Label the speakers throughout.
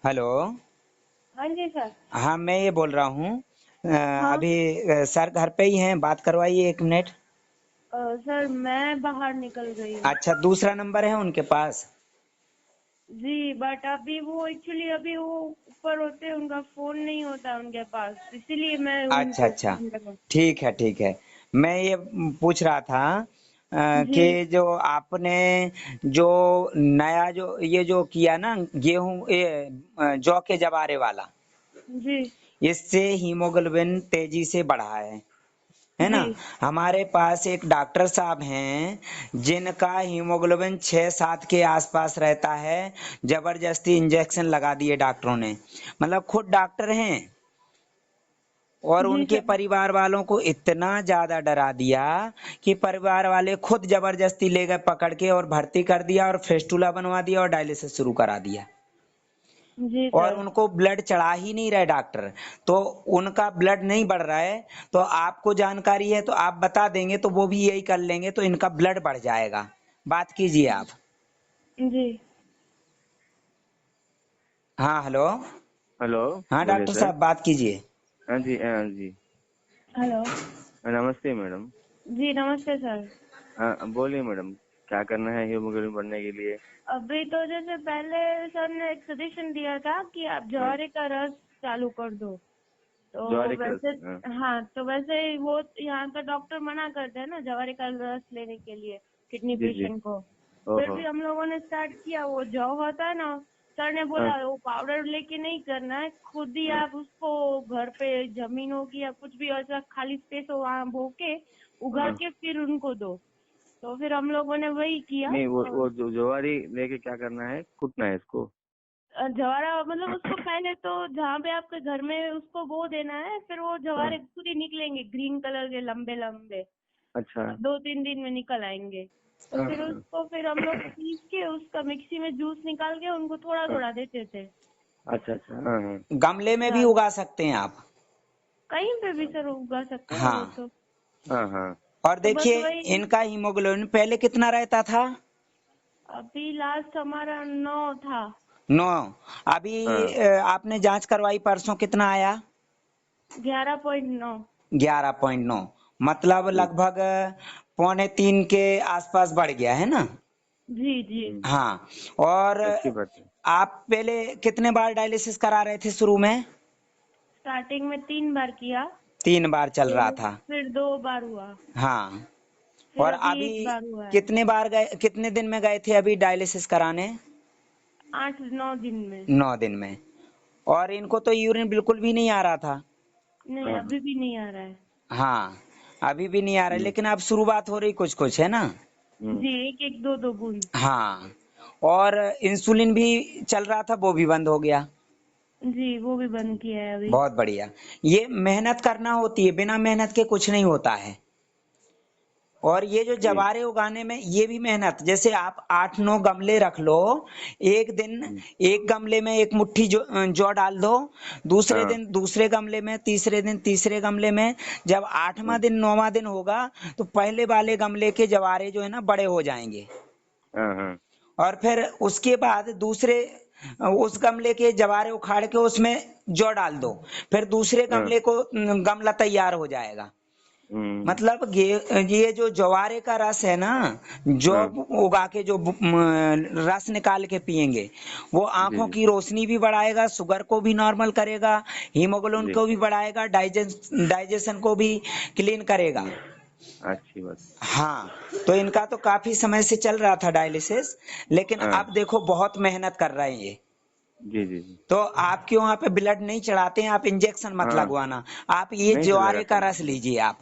Speaker 1: Hello.
Speaker 2: हाँ जी sir.
Speaker 1: हाँ, मैं ये बोल रहा हूँ।
Speaker 2: हाँ।
Speaker 1: अभी सर घर पे ही हैं, बात करवाइए 1 मिनट।
Speaker 2: सर मैं बाहर निकल गई हूँ।
Speaker 1: अच्छा, दूसरा नंबर है उनके पास?
Speaker 2: जी बट अभी वो एक्चुअली अभी वो ऊपर होते हैं, उनका फोन नहीं होता उनके पास, इसीलिए मैं
Speaker 1: अच्छा
Speaker 2: उनको
Speaker 1: अच्छा,
Speaker 2: फोन लगा।
Speaker 1: ठीक है ठीक है। मैं ये पूछ रहा था
Speaker 2: जी
Speaker 1: कि जो आपने जो नया जो ये जो किया ना गेहूं ये जौ के जवारे वाला,
Speaker 2: जी
Speaker 1: इससे हीमोग्लोबिन तेजी से बढ़ा है ना।
Speaker 2: जी।
Speaker 1: हमारे पास एक डॉक्टर साहब हैं जिनका हीमोग्लोबिन 6-7 के आसपास रहता है। जबरदस्ती इंजेक्शन लगा दिए डॉक्टरों ने, मतलब खुद डॉक्टर हैं, और
Speaker 2: जी
Speaker 1: उनके
Speaker 2: सर।
Speaker 1: परिवार वालों को इतना ज्यादा डरा दिया कि परिवार वाले खुद जबरदस्ती ले गए पकड़ के और भर्ती कर दिया और फेस्टुला बनवा दिया और डायलिसिस शुरू करा दिया।
Speaker 2: जी
Speaker 1: और
Speaker 2: सर।
Speaker 1: उनको ब्लड चढ़ा ही नहीं रहे डॉक्टर, तो उनका ब्लड नहीं बढ़ रहा है। तो आपको जानकारी है तो आप बता देंगे तो वो भी यही कर लेंगे, तो इनका ब्लड बढ़ जाएगा। बात कीजिए आप।
Speaker 2: जी।
Speaker 1: हाँ हेलो।
Speaker 3: हेलो।
Speaker 1: हाँ
Speaker 3: बोलिए
Speaker 1: डॉक्टर
Speaker 3: सर।
Speaker 1: साहब, बात कीजिए।
Speaker 3: हाँ जी, हाँ जी।
Speaker 2: हेलो।
Speaker 3: नमस्ते मैडम।
Speaker 2: जी नमस्ते सर।
Speaker 3: हाँ बोलिए मैडम, क्या करना है हीमोग्लोबिन बढ़ने के लिए?
Speaker 2: अभी तो जैसे पहले सर ने एक सजेशन दिया था कि आप
Speaker 3: हाँ,
Speaker 2: ज्वारे का रस चालू कर दो। तो
Speaker 3: ज्वारे का
Speaker 2: वैसे,
Speaker 3: हाँ।
Speaker 2: हाँ तो वैसे ही वो यहाँ का डॉक्टर मना करते हैं ना जवारे का रस लेने के लिए किडनी
Speaker 3: जी जी।
Speaker 2: पेशेंट को। फिर
Speaker 3: ओहो।
Speaker 2: भी हम लोगों ने स्टार्ट किया, वो जौ होता है ना, सर ने
Speaker 3: हाँ
Speaker 2: बोला वो पाउडर लेके नहीं करना है, खुद ही
Speaker 3: हाँ
Speaker 2: आप उसको घर पे जमीन होगी या कुछ भी ऐसा खाली स्पेस हो वहाँ बो के उगा
Speaker 3: हाँ।
Speaker 2: के फिर उनको दो। तो फिर हम लोगों ने वही किया।
Speaker 3: नहीं, वो
Speaker 2: और
Speaker 3: वो जो ज्वारी लेके क्या करना है, कूटना है इसको?
Speaker 2: जवारा मतलब उसको पहले तो जहाँ पे आपके घर में उसको बो देना है, फिर वो
Speaker 3: हाँ।
Speaker 2: जवारे खुद ही निकलेंगे ग्रीन कलर के लंबे लंबे।
Speaker 3: अच्छा।
Speaker 2: 2-3 दिन में निकल आएंगे। तो
Speaker 3: हाँ
Speaker 2: फिर
Speaker 3: हाँ
Speaker 2: उसको फिर हम लोग पीस के उसका मिक्सी में जूस निकाल के उनको थोड़ा
Speaker 3: हाँ।
Speaker 2: थोड़ा देते थे।
Speaker 3: अच्छा अच्छा, हाँ हाँ।
Speaker 1: गमले में भी
Speaker 2: ज्यादा
Speaker 1: उगा सकते हैं आप।
Speaker 2: कहीं पे भी सर उगा सकते हैं वो
Speaker 1: हाँ।
Speaker 2: तो।
Speaker 3: हाँ हाँ।
Speaker 1: और
Speaker 2: तो बस
Speaker 1: देखिए,
Speaker 2: वही।
Speaker 1: इनका हीमोग्लोबिन पहले कितना रहता था?
Speaker 2: अभी लास्ट हमारा 9 था।
Speaker 1: 9। अभी
Speaker 3: हाँ।
Speaker 1: आपने जांच करवाई परसों, कितना आया?
Speaker 2: 11.9।
Speaker 1: 11.9। मतलब
Speaker 3: ठीक।
Speaker 1: लगभग 2.25 के आसपास बढ़ गया है ना।
Speaker 2: जी जी।
Speaker 1: हाँ। और
Speaker 3: अच्छी बात है।
Speaker 1: आप पहले कितने बार डायलिसिस करा रहे थे शुरू में?
Speaker 2: स्टार्टिंग में 3 बार किया।
Speaker 1: 3 बार चल रहा था।
Speaker 2: फिर 2 बार हुआ।
Speaker 1: हाँ।
Speaker 2: फिर
Speaker 1: और
Speaker 2: अभी
Speaker 1: अभी
Speaker 2: 1 बार हुआ है।
Speaker 1: कितने बार गए, कितने दिन में गए थे अभी डायलिसिस कराने?
Speaker 2: 8-9 दिन में।
Speaker 1: 9 दिन में। और इनको तो यूरिन बिल्कुल भी नहीं आ रहा था।
Speaker 2: नहीं
Speaker 3: हाँ हाँ।
Speaker 2: अभी भी नहीं आ रहा है।
Speaker 1: हाँ, अभी भी नहीं आ रहा है,
Speaker 3: हम्म,
Speaker 1: लेकिन अब शुरुआत हो रही कुछ कुछ, है ना।
Speaker 3: हम्म।
Speaker 2: जी, एक एक दो दो बूंद।
Speaker 1: हाँ। और इंसुलिन भी चल रहा था, वो भी बंद हो गया।
Speaker 2: जी वो भी बंद किया है अभी।
Speaker 1: बहुत बढ़िया। ये मेहनत करना होती है, बिना मेहनत के कुछ नहीं होता है। और ये जो
Speaker 3: जी।
Speaker 1: जवारे उगाने में ये भी मेहनत, जैसे आप 8-9 गमले रख लो, एक दिन
Speaker 3: हम्म,
Speaker 1: एक गमले में एक मुट्ठी जौ डाल दो, दूसरे
Speaker 3: हाँ
Speaker 1: दिन दूसरे गमले में, तीसरे दिन तीसरे गमले में। जब 8वां
Speaker 3: हाँ
Speaker 1: दिन 9वां दिन होगा तो पहले वाले गमले के जवारे जो है ना बड़े हो जाएंगे।
Speaker 3: हाँ हाँ।
Speaker 1: और फिर उसके बाद दूसरे उस गमले के जवारे उखाड़ के उसमें जौ डाल दो, फिर दूसरे
Speaker 3: हाँ।
Speaker 1: गमले को गमला तैयार हो जाएगा।
Speaker 3: हम्म।
Speaker 1: मतलब ये जो जवारे का रस है ना, जो
Speaker 3: हाँ।
Speaker 1: उगा के जो रस निकाल के पियेंगे, वो
Speaker 3: जी
Speaker 1: आंखों
Speaker 3: जी।
Speaker 1: की रोशनी भी बढ़ाएगा, शुगर को भी नॉर्मल करेगा, हीमोग्लोबिन
Speaker 3: जी।
Speaker 1: को भी बढ़ाएगा, डाइजेशन को भी क्लीन करेगा।
Speaker 3: हम्म, अच्छी बात।
Speaker 1: हाँ। तो इनका तो काफी समय से चल रहा था डायलिसिस, लेकिन
Speaker 3: हाँ।
Speaker 1: अब देखो बहुत मेहनत कर रहे हैं ये।
Speaker 3: जी जी जी।
Speaker 1: तो आपके वहां पे ब्लड नहीं चढ़ाते हैं, आप इंजेक्शन मत
Speaker 3: हाँ,
Speaker 1: लगवाना। आप ये
Speaker 3: नहीं सर
Speaker 1: ज्वारे
Speaker 3: लगाते
Speaker 1: का
Speaker 3: हैं।
Speaker 1: रस लीजिए आप।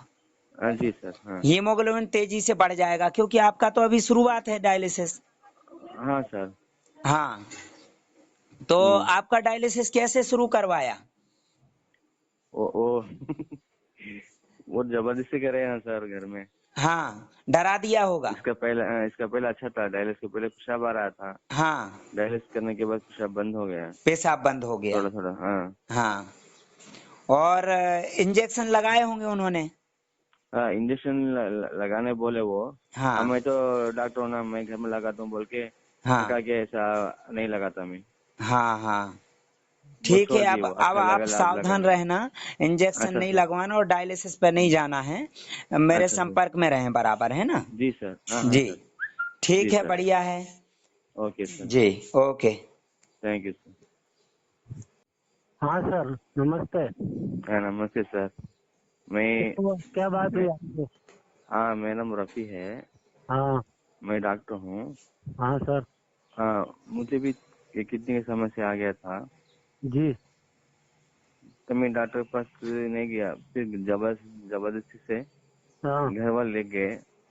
Speaker 3: हाँ जी सर, हाँ।
Speaker 1: हीमोग्लोबिन तेजी से बढ़ जाएगा, क्योंकि आपका तो अभी शुरुआत है डायलिसिस।
Speaker 3: हाँ सर।
Speaker 1: हाँ। तो
Speaker 3: हम्म।
Speaker 1: आपका डायलिसिस कैसे शुरू करवाया?
Speaker 3: वो वो जबरदस्ती करे हैं सर घर में।
Speaker 1: हाँ, डरा दिया होगा।
Speaker 3: इसका पहले अच्छा था, डायलिसिस के पहले पेशाब आ रहा था।
Speaker 1: हाँ,
Speaker 3: डायलिसिस करने के बाद पेशाब बंद हो गया।
Speaker 1: पेशाब बंद हो गया।
Speaker 3: थोड़ा थोड़ा, हाँ।
Speaker 1: हाँ। और इंजेक्शन लगाए होंगे उन्होंने?
Speaker 3: हाँ, इंजेक्शन लगाने बोले वो। हाँ,
Speaker 1: हाँ।
Speaker 3: मैं तो डॉक्टर हूँ ना, मैं घर में लगाता हूँ बोल के
Speaker 1: हाँ।
Speaker 3: मैं कहा कि ऐसा नहीं लगाता मैं।
Speaker 1: हाँ। हाँ। ठीक है।
Speaker 3: छोड़ दिए,
Speaker 1: अब
Speaker 3: वो
Speaker 1: अब
Speaker 3: अच्छा
Speaker 1: आप
Speaker 3: लगा लाभ
Speaker 1: सावधान
Speaker 3: लगाने।
Speaker 1: रहना, इंजेक्शन
Speaker 3: अच्छा
Speaker 1: नहीं
Speaker 3: सर।
Speaker 1: लगवाना और डायलिसिस पे नहीं जाना है। मेरे
Speaker 3: अच्छा सर।
Speaker 1: संपर्क में रहें बराबर, है ना?
Speaker 3: जी सर, हाँ हाँ
Speaker 1: जी
Speaker 3: सर। जी
Speaker 1: ठीक है,
Speaker 3: सर।
Speaker 1: बढ़िया है।
Speaker 3: Okay sir.
Speaker 1: जी ओके।
Speaker 3: Thank you sir.
Speaker 4: हाँ सर, नमस्ते।
Speaker 3: हाँ नमस्ते सर। मैं
Speaker 4: क्या बात हुई
Speaker 3: मैं
Speaker 4: आपको?
Speaker 3: हाँ, मेरा नाम रफ़ी है।
Speaker 4: हाँ
Speaker 3: मैं डॉक्टर हूँ।
Speaker 4: हाँ सर।
Speaker 3: हाँ, मुझे भी ये किडनी की समस्या आ गया था,
Speaker 4: जी।
Speaker 3: तो मैं डॉक्टर के पास नहीं गया। फिर जबरदस्ती से
Speaker 4: हाँ
Speaker 3: घर वाले
Speaker 4: हाँ।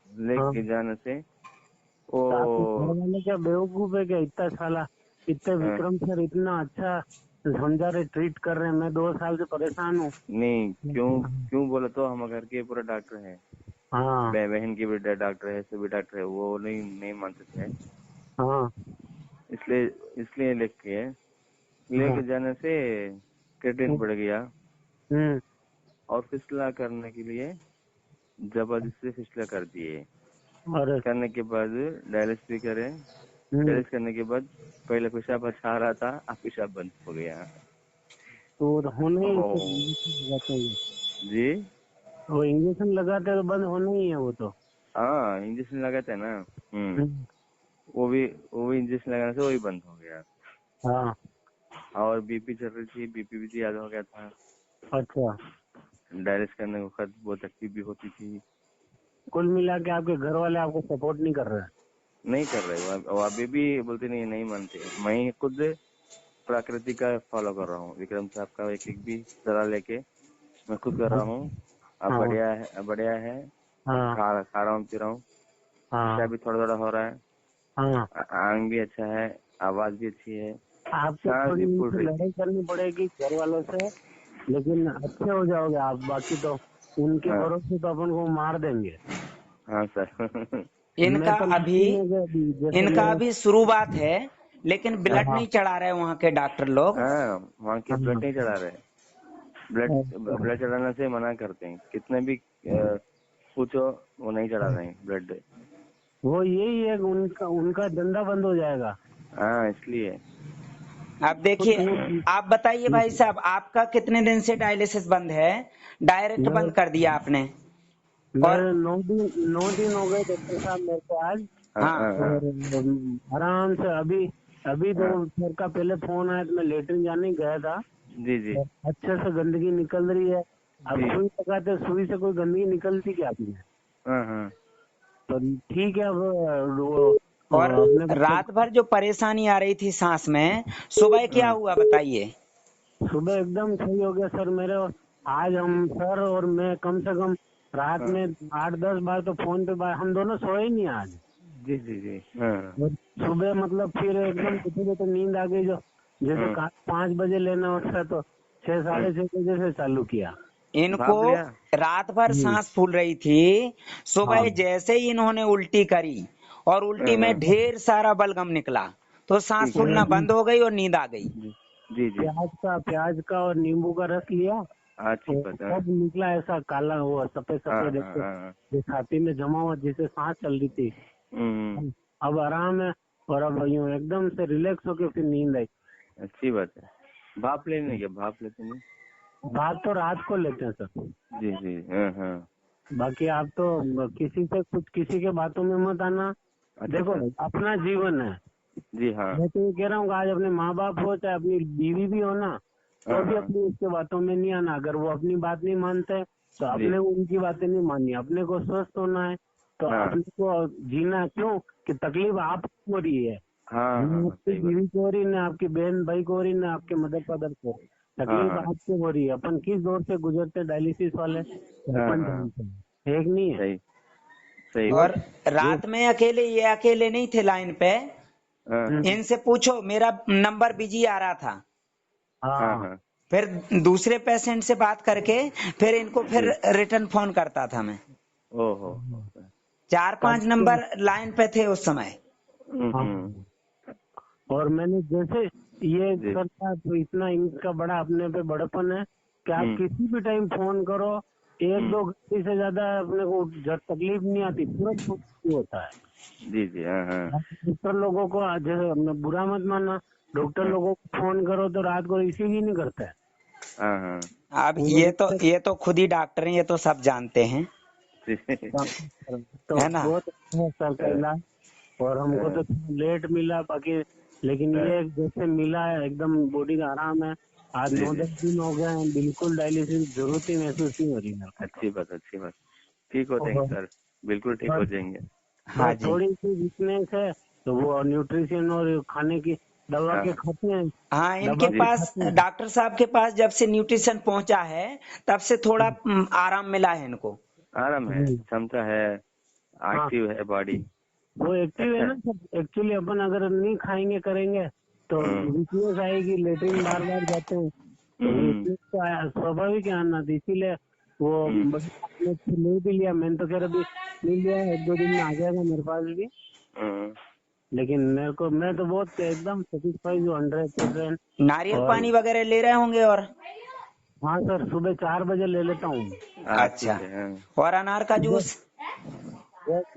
Speaker 3: लेके जाने से वो
Speaker 4: तो आपके घर वाले क्या बेवकूफ है क्या? इतना साला, इतने
Speaker 3: हाँ,
Speaker 4: विक्रम सर इतना अच्छा समझा रहे, ट्रीट कर रहे हैं। मैं 2 साल से परेशान हूँ।
Speaker 3: नहीं, क्यों क्यों बोला तो हम घर के पूरा डॉक्टर है।
Speaker 4: हाँ
Speaker 3: बहन की भी डॉक्टर है, सभी डॉक्टर है, वो नहीं मानते थे।
Speaker 4: हाँ
Speaker 3: इसलिए इसलिए
Speaker 4: हाँ।
Speaker 3: लेके जाने से क्रेडिट बढ़ गया,
Speaker 4: हम्म।
Speaker 3: और फिसला करने के लिए जबरदस्ती फिसला कर दिए।
Speaker 4: अरे।
Speaker 3: करने के बाद डायलिसिस भी करे। डायलिसिस करने के बाद पहले पेशाब अच्छा आ रहा था, अब पेशाब बंद हो गया।
Speaker 4: तो होने ही
Speaker 3: ओह,
Speaker 4: इंजेक्शन लगाते हैं।
Speaker 3: जी।
Speaker 4: वो इंजेक्शन लगाते हैं तो बंद होना ही है वो तो।
Speaker 3: हाँ, इंजेक्शन लगाते हैं ना।
Speaker 4: हम्म,
Speaker 3: वो भी इंजेक्शन लगाने से वही बंद हो गया।
Speaker 4: हाँ।
Speaker 3: और बीपी चल रही थी, बीपी भी ज्यादा हो गया था।
Speaker 4: अच्छा।
Speaker 3: डायलिसिस करने के वक्त बहुत तकलीफ भी होती थी।
Speaker 4: कुल मिला के आपके घर वाले आपको सपोर्ट नहीं कर रहे हैं?
Speaker 3: नहीं कर रहे वो अभी भी बोलते नहीं मानते। मैं खुद प्रकृति का फॉलो कर रहा हूँ, विक्रम साहब का एक एक भी सलाह लेके मैं खुद कर रहा हूँ। अब
Speaker 4: हाँ
Speaker 3: बढ़िया है। अब
Speaker 4: हाँ
Speaker 3: खा रहा हूँ, पी रहा हूँ। पेशाब
Speaker 4: हाँ
Speaker 3: भी थोड़ा थोड़ा हो रहा है।
Speaker 4: हाँ।
Speaker 3: आंग भी अच्छा है, आवाज भी अच्छी है,
Speaker 4: आपको
Speaker 3: सांस
Speaker 4: थोड़ी
Speaker 3: भी फूल
Speaker 4: उनसे
Speaker 3: रही थी।
Speaker 4: लड़ाई करनी पड़ेगी घर वालों से, लेकिन अच्छे हो जाओगे आप। बाकी तो उनके
Speaker 3: हाँ
Speaker 4: भरोसे तो अपन को मार देंगे।
Speaker 3: हाँ सर।
Speaker 1: इनका
Speaker 4: मैं तो
Speaker 1: अभी
Speaker 4: लिखी में गया अभी, जैसे
Speaker 1: इनका
Speaker 4: मेरे।
Speaker 1: अभी शुरुआत है, लेकिन ब्लड
Speaker 4: हाँ
Speaker 1: नहीं चढ़ा रहे वहाँ के डॉक्टर लोग।
Speaker 3: हाँ, वहाँ के ब्लड
Speaker 4: हाँ।
Speaker 3: नहीं चढ़ा रहे। ब्लड
Speaker 4: अच्छा।
Speaker 3: ब्लड चढ़ाने से मना करते हैं, कितने भी पूछो वो नहीं चढ़ा रहे हैं ब्लड।
Speaker 4: वो यही है कि उनका उनका धंधा बंद हो जाएगा।
Speaker 3: हाँ, इसलिए।
Speaker 1: अब
Speaker 4: तो
Speaker 1: देखिए,
Speaker 4: वो
Speaker 1: आप बताइए भाई साहब, आपका कितने दिन से डायलिसिस बंद है? डायरेक्ट
Speaker 4: मेरे
Speaker 1: बंद कर दिया आपने। और
Speaker 4: मेरे 9 दिन हो गए डॉक्टर साहब मेरे को आज।
Speaker 3: हाँ हाँ
Speaker 1: हाँ,
Speaker 3: हाँ
Speaker 4: और आराम से अभी अभी
Speaker 3: हाँ।
Speaker 4: 2 सर का पहले फोन आया तो मैं लेटरिन जाने गया था।
Speaker 3: जी जी
Speaker 4: तो अच्छे से गंदगी निकल रही है। अब
Speaker 3: जी।
Speaker 4: सुई लगाते, सुई से कोई गंदगी निकलती क्या आपने?
Speaker 3: हाँ हाँ
Speaker 4: तो ठीक है। अब वो
Speaker 1: और
Speaker 4: अपने को
Speaker 1: रात भर जो परेशानी आ रही थी सांस में, सुबह क्या
Speaker 3: हाँ
Speaker 1: हुआ बताइए?
Speaker 4: सुबह एकदम सही हो गया सर मेरे। आज हम सर और मैं कम से कम रात
Speaker 3: हाँ।
Speaker 4: में 8-10 बार तो फोन पे बात, हम दोनों सोए ही नहीं आज।
Speaker 3: जी जी जी। हाँ
Speaker 4: और सुबह मतलब फिर एकदम बैठे नींद आ गई। जो जैसे
Speaker 3: हाँ
Speaker 4: 5 बजे लेना होता है तो 6
Speaker 3: हाँ।
Speaker 4: साढ़े 6 बजे से चालू किया।
Speaker 1: इनको
Speaker 3: भाप लिया।
Speaker 1: रात भर
Speaker 4: हम्म,
Speaker 1: सांस फूल रही थी,
Speaker 4: हाँ
Speaker 1: सुबह जैसे ही इन्होंने उल्टी करी और उल्टी
Speaker 3: हाँ
Speaker 1: में
Speaker 3: हाँ।
Speaker 1: ढेर सारा बलगम निकला, तो सांस
Speaker 3: ठीक है।
Speaker 1: फूलना बंद हो गई और नींद आ गई।
Speaker 3: जी जी जी।
Speaker 4: प्याज का और नींबू का रस लिया।
Speaker 3: अच्छी
Speaker 4: तो
Speaker 3: बात है।
Speaker 4: सब निकला ऐसा काला, वो सफेद
Speaker 3: हाँ
Speaker 4: सफेद
Speaker 3: हाँ
Speaker 4: ऐसे
Speaker 3: हाँ।
Speaker 4: जो छाती में जमा हुआ जैसे सांस चल रही थी।
Speaker 3: हम्म।
Speaker 4: अब आराम है। और अब यूं एकदम से रिलैक्स होके फिर नींद आई।
Speaker 3: अच्छी बात है। भाप लेने क्या, भाप लेते नहीं?
Speaker 4: बात तो रात को लेते हैं सर।
Speaker 3: जी जी। हाँ हाँ।
Speaker 4: बाकी आप तो किसी के बातों में मत आना।
Speaker 3: अच्छा
Speaker 4: देखो,
Speaker 3: सर।
Speaker 4: अपना जीवन है।
Speaker 3: जी हाँ
Speaker 4: मैं तो ये कह रहा हूँ कि आज अपने माँ बाप हो चाहे अपनी बीवी भी हो ना,
Speaker 3: हाँ
Speaker 4: तो भी
Speaker 3: हाँ।
Speaker 4: अपनी उसके बातों में नहीं आना। अगर वो अपनी बात नहीं मानते तो
Speaker 3: जी
Speaker 4: अपने को उनकी बातें नहीं माननी। अपने को स्वस्थ होना है तो
Speaker 3: हाँ
Speaker 4: अपने को जीना। क्यों कि तकलीफ आपको हो रही है,
Speaker 3: हाँ हाँ
Speaker 4: ना
Speaker 3: हाँ,
Speaker 4: आपकी
Speaker 3: सही बात।
Speaker 4: बीवी को हो रही, ना आपकी बहन भाई को हो रही, ना आपके मदर फादर को।
Speaker 3: हाँ
Speaker 4: तकलीफ
Speaker 3: हाँ
Speaker 4: आपको हो रही है। अपन किस दौर से गुजरते डायलिसिस वाले तो
Speaker 3: हाँ
Speaker 4: अपन
Speaker 3: हाँ।
Speaker 4: जानते हैं, एक नहीं है।
Speaker 3: सही सही
Speaker 1: और
Speaker 3: बात।
Speaker 4: ये
Speaker 1: रात में ये अकेले नहीं थे लाइन पे।
Speaker 3: हाँ
Speaker 1: इनसे पूछो, मेरा नंबर बिजी आ रहा था।
Speaker 3: हाँ
Speaker 4: हाँ
Speaker 3: हाँ।
Speaker 1: फिर दूसरे पेशेंट से बात करके फिर इनको फिर
Speaker 3: जी।
Speaker 1: रिटर्न फोन करता था मैं।
Speaker 3: ओहो।
Speaker 1: 4-5
Speaker 4: कब
Speaker 1: नंबर लाइन पे थे उस समय।
Speaker 4: हाँ।
Speaker 3: हम्म।
Speaker 4: और मैंने जैसे ये
Speaker 3: जी।
Speaker 4: सर का तो इतना इनका बड़ा अपने पे बड़पन है कि आप
Speaker 3: हम्म
Speaker 4: किसी भी टाइम फोन करो, एक
Speaker 3: हम्म।
Speaker 4: दो घंटे से ज्यादा अपने को जब तकलीफ नहीं आती, तुरंत फोन होता है।
Speaker 3: जी जी। हाँ हाँ
Speaker 4: डॉक्टर लोगों को जैसे मैं बुरा मत मानना, डॉक्टर लोगों को फोन करो तो रात को रिसीव ही नहीं करते हैं।
Speaker 3: हाँ हाँ।
Speaker 1: अब ये तो खुद ही डॉक्टर हैं, ये तो सब जानते हैं,
Speaker 4: तो
Speaker 1: है ना।
Speaker 4: बहुत अच्छा है सर का इलाज। और हमको तो लेट मिला बाकी, लेकिन ये जैसे मिला है एकदम बॉडी का आराम है। आज 9-10 दिन हो गए हैं, बिल्कुल डायलिसिस जरूरत ही महसूस नहीं हो रही मेरे को।
Speaker 3: अच्छी बात, अच्छी बात। ठीक हो जाएंगे सर, बिल्कुल ठीक हो जाएंगे।
Speaker 1: हाँ
Speaker 4: बस
Speaker 1: जी।
Speaker 4: थोड़ी सी वीकनेस है तो वो न्यूट्रिशन और खाने की दवा के खाते हैं।
Speaker 1: हाँ,
Speaker 4: दवा
Speaker 1: इनके
Speaker 4: के
Speaker 1: पास
Speaker 4: खाते हैं।
Speaker 1: डॉक्टर साहब के पास जब से न्यूट्रिशन पहुंचा है तब से थोड़ा आराम मिला है इनको।
Speaker 3: आराम है, क्षमता है,
Speaker 4: हाँ,
Speaker 3: एक्टिव है बॉडी।
Speaker 4: वो एक्टिव है ना सब। एक्चुअली अपन अगर नहीं खाएंगे करेंगे तो वीकनेस आएगी, लेटरिन बार बार जाते हैं तो वीकनेस तो स्वाभाविक है आना। तो इसीलिए वो आपने ले भी लिया। मैंने तो खैर अभी ले लिया है, 1-2 दिन में आ जाएगा मेरे पास भी। लेकिन मैं तो बहुत एकदम सेटिस्फाइड हूँ 100%।
Speaker 1: नारियल
Speaker 4: और
Speaker 1: पानी वगैरह ले रहे होंगे और।
Speaker 4: हाँ सर, सुबह 4 बजे ले लेता हूँ।
Speaker 1: अच्छा, और अनार का जूस।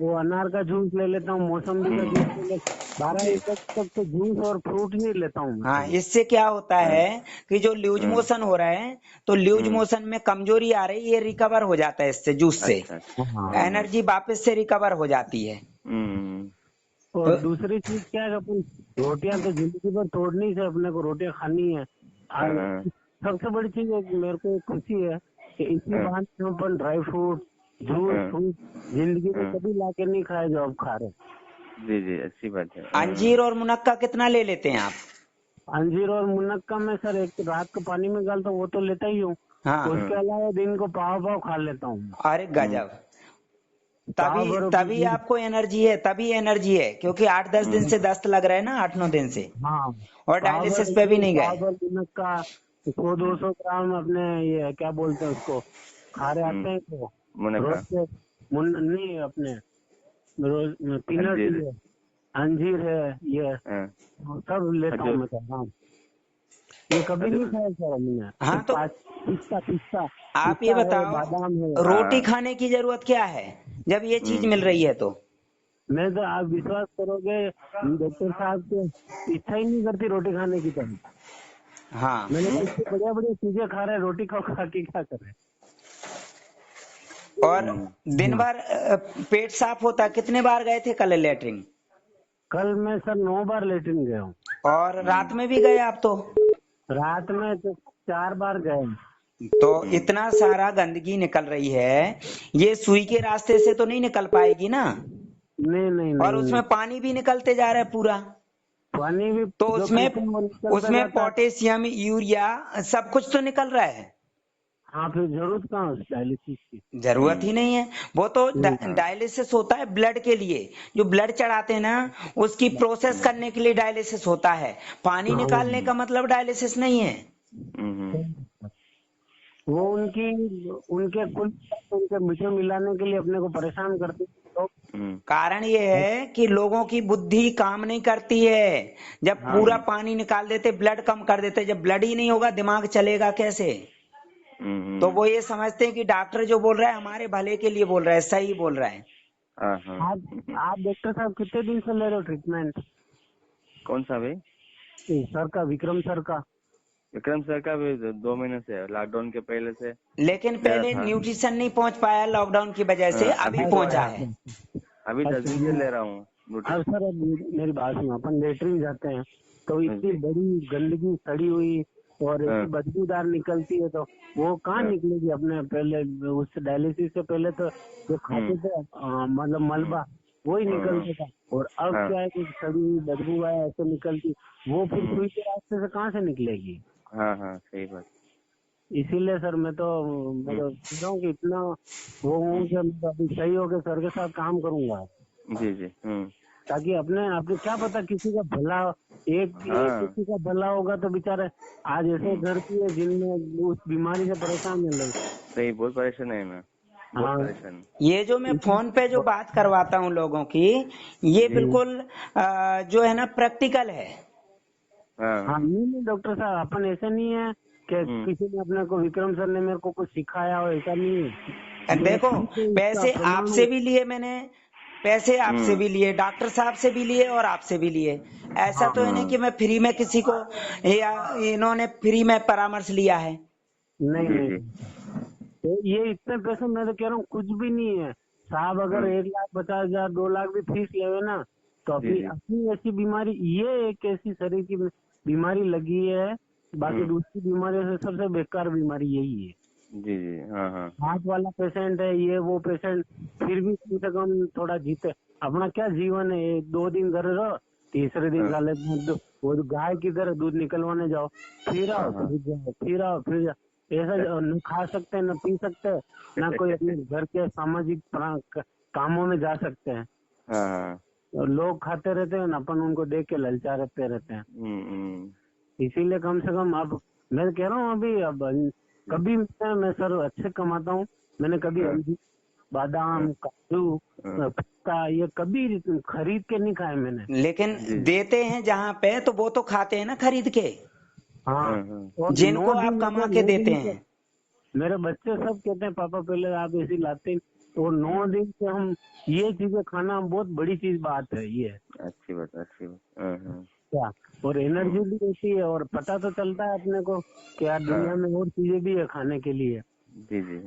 Speaker 4: वो अनार का जूस ले लेता हूँ, मौसम्बी का जूस ले लेता हूँ। 12-1 तक तो जूस और फ्रूट ही लेता हूँ मैं
Speaker 1: हाँ,
Speaker 4: सुबह।
Speaker 1: इससे क्या होता है कि जो लूज मोशन हो रहा है तो लूज मोशन में कमजोरी आ रही है, ये रिकवर हो जाता है इससे, जूस से
Speaker 4: हाँ।
Speaker 1: एनर्जी वापस से रिकवर हो जाती है।
Speaker 4: और
Speaker 1: तो
Speaker 4: दूसरी चीज क्या है कि अपन रोटियां तो जिंदगी भर तोड़नी से अपने को रोटियां खानी है। आज सबसे बड़ी चीज मेरे को खुशी है कि इसी बहाने हम अपन ड्राई फ्रूट, जूस, फ्रूट जिंदगी में कभी लाके नहीं खाए जो अब खा रहे।
Speaker 3: जी जी, अच्छी बात है।
Speaker 1: अंजीर और मुनक्का कितना ले लेते हैं आप?
Speaker 4: अंजीर और मुनक्का में सर एक रात को पानी में डालता हूँ, वो तो लेता ही हूँ।
Speaker 1: हाँ।
Speaker 4: उसके अलावा दिन को पाव खा लेता हूँ।
Speaker 1: अरे गजब।
Speaker 4: पाव भर
Speaker 1: तभी आपको एनर्जी है, तभी एनर्जी है, क्योंकि 8-10 दिन से दस्त लग रहा है ना, 8-9 दिन से,
Speaker 4: हाँ,
Speaker 1: और
Speaker 4: पाव भर
Speaker 1: डायलिसिस पे भी नहीं
Speaker 4: पाव
Speaker 1: गए।
Speaker 4: भर मुनक्का, 100-200 ग्राम अपने ये क्या बोलते हैं उसको, खारे आते हैं तो रोज के नहीं अपने रोज पीनट है, अंजीर है, ये सब लेता हूँ मैं तो। हाँ, ये कभी नहीं खाया सर हमने।
Speaker 1: हाँ, तो
Speaker 4: पिस्ता
Speaker 1: आप ये
Speaker 4: है,
Speaker 1: बताओ,
Speaker 4: बादाम है।
Speaker 1: रोटी खाने की जरूरत क्या है जब ये चीज मिल रही है तो?
Speaker 4: मैं तो आप विश्वास करोगे, डॉक्टर साहब की इच्छा ही नहीं करती रोटी खाने की तरफ।
Speaker 1: हाँ।
Speaker 4: मैंने इतनी बढ़िया बढ़िया चीजें खा रहे, रोटी खा के क्या कर रहे।
Speaker 1: और दिन भर पेट साफ होता? कितने बार गए थे कल लेटरिन?
Speaker 4: कल मैं सर 9 बार लेटरिन गया हूँ।
Speaker 1: और रात में भी गए आप तो?
Speaker 4: रात में तो 4 बार गए।
Speaker 1: तो इतना सारा गंदगी निकल रही है, ये सुई के रास्ते से तो नहीं निकल पाएगी ना।
Speaker 4: नहीं
Speaker 1: और उसमें पानी भी निकलते जा रहा है पूरा,
Speaker 4: पानी भी
Speaker 1: तो
Speaker 4: जो पीते हैं वो निकलता
Speaker 1: उसमें
Speaker 4: जाता है।
Speaker 1: पोटेशियम, यूरिया सब कुछ तो निकल रहा है।
Speaker 4: हाँ, फिर जरूरत कहाँ है डायलिसिस की?
Speaker 1: जरूरत ही नहीं है। वो तो डायलिसिस होता है ब्लड के लिए, जो ब्लड चढ़ाते हैं ना, उसकी प्रोसेस करने के लिए डायलिसिस होता है। पानी निकालने का मतलब डायलिसिस नहीं है।
Speaker 4: वो उनके मीठे मिलाने के लिए अपने को परेशान करते हैं लोग।
Speaker 1: कारण ये है कि लोगों की बुद्धि काम नहीं करती है। जब पूरा पानी निकाल देते, ब्लड कम कर देते, जब ब्लड ही नहीं होगा दिमाग चलेगा कैसे? तो वो ये समझते हैं कि डॉक्टर जो बोल रहा है हमारे भले के लिए बोल रहा है, सही बोल रहा है।
Speaker 4: आप डॉक्टर साहब कितने दिन से ले रहे हो ट्रीटमेंट?
Speaker 3: कौन सा भाई?
Speaker 4: सर का, विक्रम सर का।
Speaker 3: विक्रम सर का भी 2 महीने से, लॉकडाउन के पहले से।
Speaker 1: लेकिन पहले न्यूट्रिशन नहीं पहुंच पाया लॉकडाउन की वजह से, अभी पहुंचा है।
Speaker 3: अभी 10 दिन से ले रहा हूँ।
Speaker 4: अब सर अब मेरी बात सुनो, अपन लेटरिन जाते हैं तो इतनी बड़ी गंदगी सड़ी हुई और इतनी बदबूदार निकलती है, तो वो कहाँ निकलेगी अपने? पहले उस डायलिसिस से पहले तो जो खाते थे मतलब मलबा वो ही निकलता था, और अब क्या है कि सड़ी हुई बदबू है ऐसे निकलती, वो फिर सुई के रास्ते से कहाँ से निकलेगी?
Speaker 3: हाँ हाँ, सही बात।
Speaker 4: इसीलिए सर मैं तो सोच रहा हूँ कि इतना वो हूँ कि मैं अभी सही होकर सर के साथ काम करूंगा।
Speaker 3: जी जी।
Speaker 4: ताकि अपने क्या पता किसी का भला, एक किसी का भला होगा तो बेचारे आज ऐसे घर की है जिनमें उस बीमारी से परेशान मिल रहे।
Speaker 3: सही, बहुत परेशान है मैं, बहुत परेशान।
Speaker 1: ये जो मैं फोन पे जो बात करवाता हूँ लोगों की, ये बिल्कुल जो है ना प्रैक्टिकल है।
Speaker 4: हाँ, नहीं डॉक्टर साहब, अपन ऐसे नहीं है कि किसी ने अपने को, विक्रम सर ने मेरे को कुछ सिखाया हो, ऐसा नहीं है।
Speaker 1: देखो, पैसे आपसे भी लिए मैंने, पैसे आपसे भी लिए, डॉक्टर साहब से भी लिए और आपसे भी लिए। ऐसा तो है नहीं कि मैं फ्री में किसी को, या इन्होंने फ्री में परामर्श लिया है।
Speaker 4: नहीं
Speaker 3: जी
Speaker 4: नहीं,
Speaker 3: जी
Speaker 4: तो ये इतने पैसे मैं तो कह रहा हूँ कुछ भी नहीं है साहब। अगर 1,50,000 2 लाख भी फीस लेवे ना, तो
Speaker 3: जी
Speaker 4: अपनी
Speaker 3: जी
Speaker 4: अपनी ऐसी बीमारी, ये एक ऐसी शरीर की बीमारी लगी है। बाकी दूसरी बीमारियों से सबसे बेकार बीमारी यही है।
Speaker 3: जी जी। हाँ हाँ
Speaker 4: हार्ट वाला पेशेंट है, ये वो पेशेंट, फिर भी कम से कम थोड़ा जीते। अपना क्या जीवन है, 2 दिन घर रहो, तीसरे दिन साले वो गाय की तरह दूध निकलवाने जाओ, फिर आओ फिर जाओ, फिर आओ फिर जाओ। ऐसा न खा सकते हैं, न पी सकते हैं, ना कोई अपने घर के सामाजिक कामों में जा सकते हैं।
Speaker 3: हाँ हाँ।
Speaker 4: और लोग खाते रहते हैं, अपन उनको देख के ललचाते रहते हैं। इसीलिए कम से कम अब मैं कह रहा हूँ अभी, अब कभी मैं सर अच्छे कमाता हूँ, मैंने कभी अंजीर, बादाम, काजू, पिस्ता ये कभी खरीद के नहीं खाए मैंने।
Speaker 1: लेकिन देते हैं जहाँ पे, तो वो तो खाते हैं ना खरीद के,
Speaker 4: हाँ, और
Speaker 1: जिनको
Speaker 4: 9
Speaker 1: आप
Speaker 4: दिन
Speaker 1: कमा
Speaker 4: मुझे
Speaker 1: के
Speaker 4: 9
Speaker 1: देते
Speaker 4: दिन से
Speaker 1: हैं।
Speaker 4: मेरे बच्चे सब कहते हैं पापा पहले आप ऐसी लाते हैं। तो 9 दिन से हम ये चीजें खाना बहुत बड़ी चीज बात है ये।
Speaker 3: अच्छी बात अच्छी बात।
Speaker 4: क्या, और एनर्जी भी रहती है, और पता तो चलता है अपने को कि यार दुनिया में और चीजें भी है खाने के लिए।
Speaker 3: जी जी।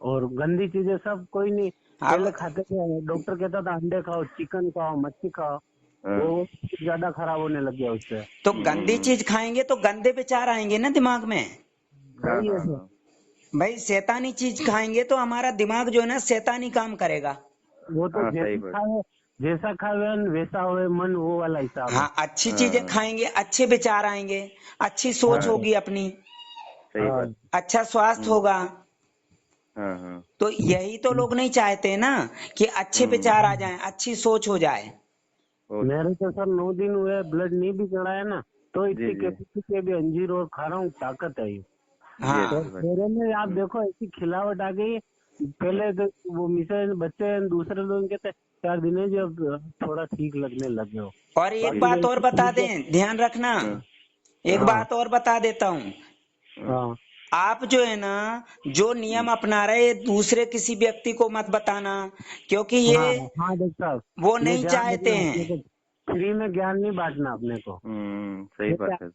Speaker 4: और गंदी चीजें सब कोई नहीं पहले
Speaker 1: अब
Speaker 4: खाते थे। डॉक्टर कहता था अंडे खाओ, चिकन खाओ, मच्छी खाओ, वो ज्यादा खराब होने लग गया उससे।
Speaker 1: तो गंदी चीज खाएंगे तो गंदे विचार आएंगे ना दिमाग में।
Speaker 4: वही है सर।
Speaker 1: भाई शैतानी चीज खाएंगे तो हमारा दिमाग जो है ना शैतानी काम करेगा।
Speaker 4: वो तो
Speaker 3: हाँ, सही बात।
Speaker 4: जैसा खावे वैसा होवे मन, वो वाला हिसाब है।
Speaker 1: हाँ, अच्छी चीजें खाएंगे, अच्छे विचार आएंगे, अच्छी सोच होगी अपनी,
Speaker 3: सही
Speaker 4: हाँ,
Speaker 3: बात।
Speaker 1: अच्छा स्वास्थ्य होगा।
Speaker 3: हाँ हाँ।
Speaker 1: तो यही तो लोग नहीं चाहते ना कि अच्छे विचार आ जाएं, अच्छी सोच हो जाए।
Speaker 4: मेरे तो सर 9 दिन हुए, ब्लड नहीं भी चढ़ाया ना, तो
Speaker 3: जी
Speaker 4: इतनी
Speaker 3: जी
Speaker 4: कैपेसिटी भी अंजीर और खा रहा हूँ, ताकत है ये।
Speaker 3: जी,
Speaker 1: हाँ,
Speaker 4: तो
Speaker 3: अच्छी बात।
Speaker 4: मेरे में आप देखो ऐसी खिलावट आ गई। पहले तो वो मिसे बच्चे दूसरे लोग कहते यार दिनेश जी अब थोड़ा ठीक लगने लगे हो।
Speaker 1: और एक
Speaker 4: बाकी
Speaker 1: बात और
Speaker 4: ऐसी
Speaker 1: बता
Speaker 4: चीजें-
Speaker 1: दें, ध्यान रखना, एक
Speaker 4: हाँ
Speaker 1: बात और बता देता हूँ।
Speaker 4: हाँ
Speaker 1: आप जो है ना, जो नियम अपना रहे, दूसरे किसी व्यक्ति को मत बताना, क्योंकि ये
Speaker 4: हाँ हाँ डॉक्टर साहब,
Speaker 1: वो
Speaker 4: ये
Speaker 1: नहीं
Speaker 4: ध्यान
Speaker 1: चाहते
Speaker 4: रखना
Speaker 1: हैं।
Speaker 4: अपने को, फ्री में ज्ञान नहीं बांटना अपने को।
Speaker 3: सही
Speaker 4: जैसे
Speaker 3: बात है।
Speaker 4: आपके